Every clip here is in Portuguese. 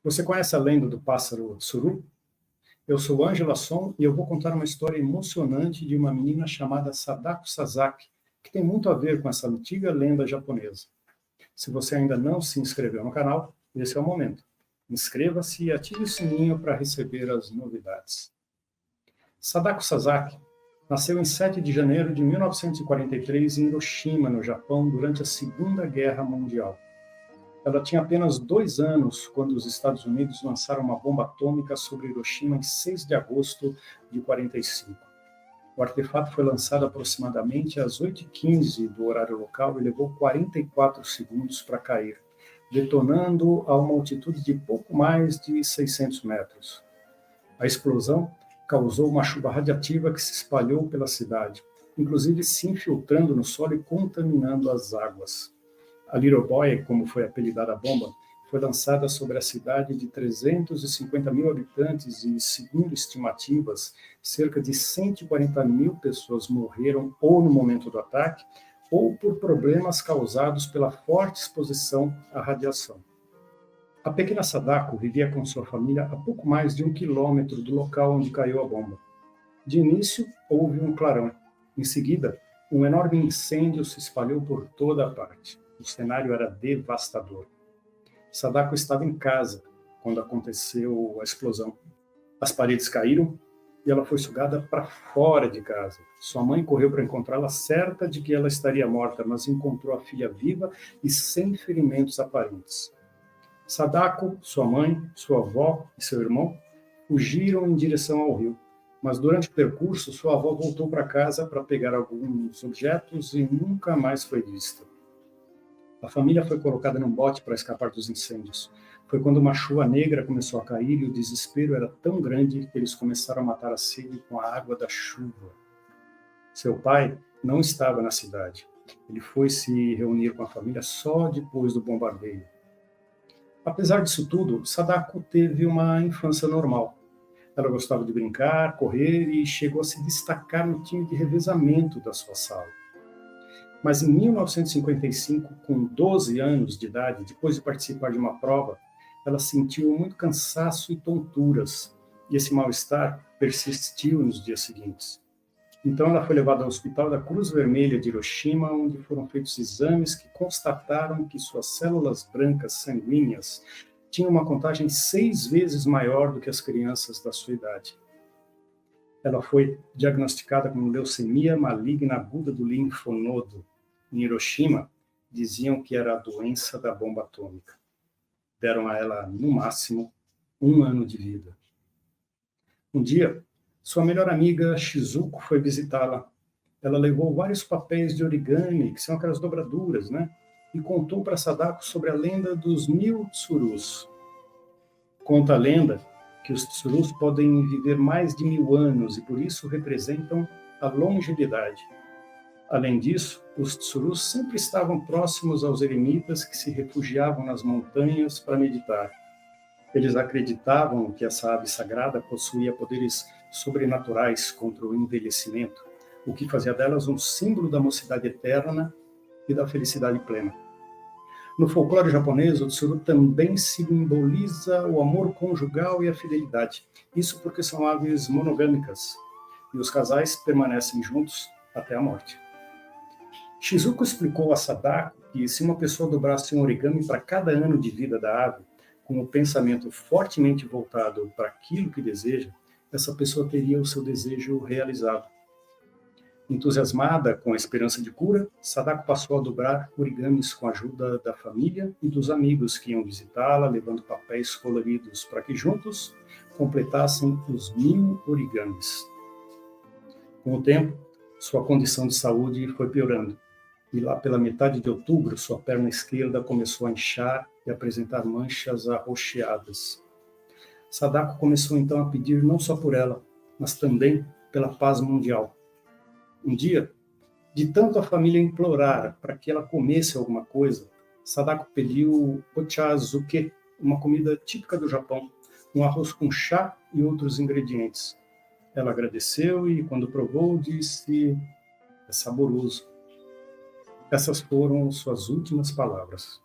Você conhece a lenda do pássaro Tsuru? Eu sou Ângela Son e eu vou contar uma história emocionante de uma menina chamada Sadako Sasaki, que tem muito a ver com essa antiga lenda japonesa. Se você ainda não se inscreveu no canal, esse é o momento. Inscreva-se e ative o sininho para receber as novidades. Sadako Sasaki nasceu em 7 de janeiro de 1943 em Hiroshima, no Japão, durante a Segunda Guerra Mundial. Ela tinha apenas 2 anos quando os Estados Unidos lançaram uma bomba atômica sobre Hiroshima em 6 de agosto de 45. O artefato foi lançado aproximadamente às 8h15 do horário local e levou 44 segundos para cair, detonando a uma altitude de pouco mais de 600 metros. A explosão causou uma chuva radiativa que se espalhou pela cidade, inclusive se infiltrando no solo e contaminando as águas. A Little Boy, como foi apelidada a bomba, foi lançada sobre a cidade de 350 mil habitantes e, segundo estimativas, cerca de 140 mil pessoas morreram ou no momento do ataque ou por problemas causados pela forte exposição à radiação. A pequena Sadako vivia com sua família a pouco mais de 1 quilômetro do local onde caiu a bomba. De início, houve um clarão. Em seguida, um enorme incêndio se espalhou por toda a parte. O cenário era devastador. Sadako estava em casa quando aconteceu a explosão. As paredes caíram e ela foi sugada para fora de casa. Sua mãe correu para encontrá-la, certa de que ela estaria morta, mas encontrou a filha viva e sem ferimentos aparentes. Sadako, sua mãe, sua avó e seu irmão fugiram em direção ao rio, mas durante o percurso sua avó voltou para casa para pegar alguns objetos e nunca mais foi vista. A família foi colocada num bote para escapar dos incêndios. Foi quando uma chuva negra começou a cair e o desespero era tão grande que eles começaram a matar a sede com a água da chuva. Seu pai não estava na cidade. Ele foi se reunir com a família só depois do bombardeio. Apesar disso tudo, Sadako teve uma infância normal. Ela gostava de brincar, correr e chegou a se destacar no time de revezamento da sua sala. Mas em 1955, com 12 anos de idade, depois de participar de uma prova, ela sentiu muito cansaço e tonturas, e esse mal-estar persistiu nos dias seguintes. Então ela foi levada ao Hospital da Cruz Vermelha de Hiroshima, onde foram feitos exames que constataram que suas células brancas sanguíneas tinham uma contagem 6 vezes maior do que as crianças da sua idade. Ela foi diagnosticada com leucemia maligna aguda do linfonodo. Em Hiroshima, diziam que era a doença da bomba atômica. Deram a ela, no máximo, 1 ano de vida. Um dia, sua melhor amiga, Shizuko, foi visitá-la. Ela levou vários papéis de origami, que são aquelas dobraduras, né? E contou para Sadako sobre a lenda dos 1000 tsurus. Conta a lenda que os tsurus podem viver mais de 1000 anos e por isso representam a longevidade. Além disso, os tsurus sempre estavam próximos aos eremitas que se refugiavam nas montanhas para meditar. Eles acreditavam que essa ave sagrada possuía poderes sobrenaturais contra o envelhecimento, o que fazia delas um símbolo da mocidade eterna e da felicidade plena. No folclore japonês, o tsuru também simboliza o amor conjugal e a fidelidade. Isso porque são aves monogâmicas e os casais permanecem juntos até a morte. Shizuko explicou a Sadako que se uma pessoa dobrasse um origami para cada ano de vida da ave, com o pensamento fortemente voltado para aquilo que deseja, essa pessoa teria o seu desejo realizado. Entusiasmada com a esperança de cura, Sadako passou a dobrar origamis com a ajuda da família e dos amigos que iam visitá-la, levando papéis coloridos para que juntos completassem os 1000 origamis. Com o tempo, sua condição de saúde foi piorando, e lá pela metade de outubro, sua perna esquerda começou a inchar e apresentar manchas arroxeadas. Sadako começou então a pedir não só por ela, mas também pela paz mundial. Um dia, de tanto a família implorar para que ela comesse alguma coisa, Sadako pediu ochazuke, uma comida típica do Japão, um arroz com chá e outros ingredientes. Ela agradeceu e, quando provou, disse: "É saboroso." Essas foram suas últimas palavras.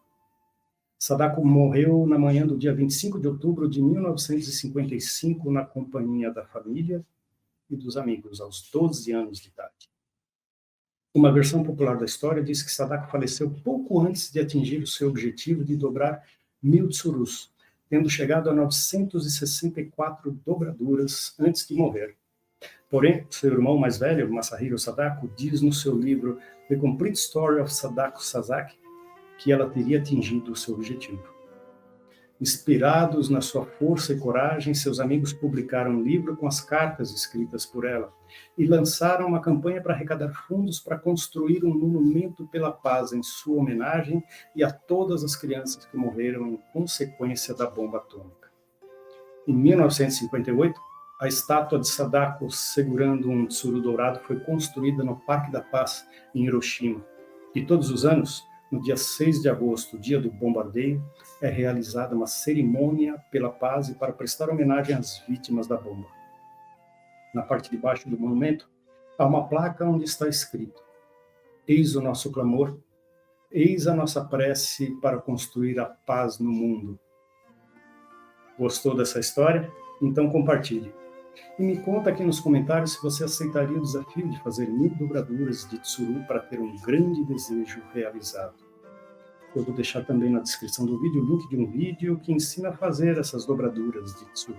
Sadako morreu na manhã do dia 25 de outubro de 1955 na companhia da família e dos amigos, aos 12 anos de idade. Uma versão popular da história diz que Sadako faleceu pouco antes de atingir o seu objetivo de dobrar 1000 tsurus, tendo chegado a 964 dobraduras antes de morrer. Porém, seu irmão mais velho, Masahiro Sadako, diz no seu livro The Complete Story of Sadako Sasaki que ela teria atingido o seu objetivo. Inspirados na sua força e coragem, seus amigos publicaram um livro com as cartas escritas por ela e lançaram uma campanha para arrecadar fundos para construir um monumento pela paz em sua homenagem e a todas as crianças que morreram em consequência da bomba atômica. Em 1958, a estátua de Sadako segurando um tsuru dourado foi construída no Parque da Paz, em Hiroshima. E todos os anos, no dia 6 de agosto, dia do bombardeio, é realizada uma cerimônia pela paz e para prestar homenagem às vítimas da bomba. Na parte de baixo do monumento, há uma placa onde está escrito: eis o nosso clamor, eis a nossa prece para construir a paz no mundo. Gostou dessa história? Então compartilhe. E me conta aqui nos comentários se você aceitaria o desafio de fazer 1000 dobraduras de tsuru para ter um grande desejo realizado. Eu vou deixar também na descrição do vídeo o link de um vídeo que ensina a fazer essas dobraduras de tsuru.